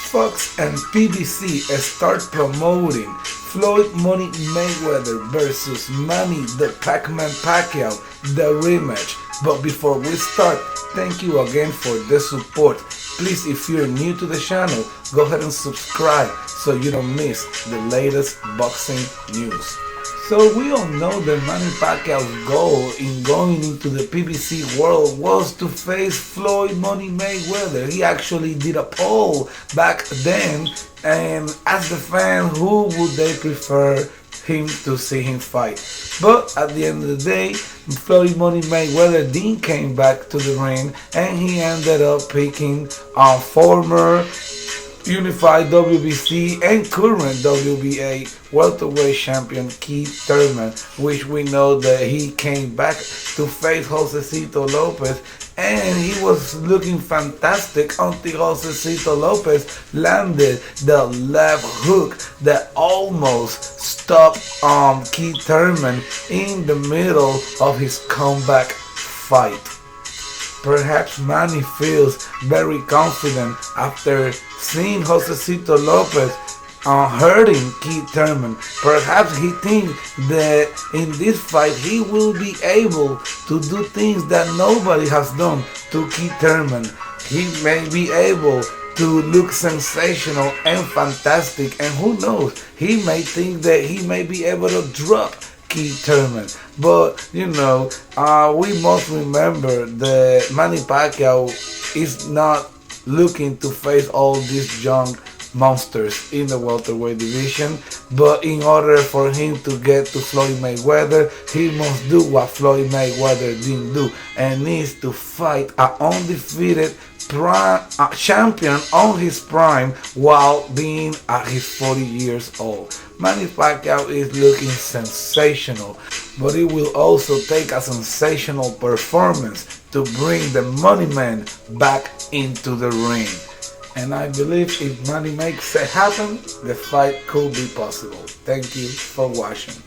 Fox and PBC start promoting Floyd Money Mayweather versus Manny the Pac-Man Pacquiao, the rematch. But before we start, thank you again for the support. Please, if you're new to the channel, go ahead and subscribe so you don't miss the latest boxing news. So we all know that Manny Pacquiao's goal in going into the PBC world was to face Floyd Money Mayweather. He actually did a poll back then and asked the fan who would they prefer him to see him fight. But at the end of the day, Floyd Money Mayweather then came back to the ring and he ended up picking a former unified WBC and current WBA welterweight champion Keith Thurman, which we know that he came back to face Josecito Lopez, and he was looking fantastic until Josecito Lopez landed the left hook that almost stopped Keith Thurman in the middle of his comeback fight. Perhaps Manny feels very confident after seeing Josecito Lopez hurting Keith Thurman. Perhaps he thinks that in this fight he will be able to do things that nobody has done to Keith Thurman. He may be able to look sensational and fantastic, and who knows, he may think that he may be able to drop Keith Thurman. But you know, we must remember that Manny Pacquiao is not looking to face all these young monsters in the welterweight division, but in order for him to get to Floyd Mayweather, he must do what Floyd Mayweather didn't do, and needs to fight an undefeated champion on his prime while being at his 40 years old. Manny Pacquiao is looking sensational, but it will also take a sensational performance to bring the Money Man back into the ring. And I believe if Manny makes it happen, the fight could be possible. Thank you for watching.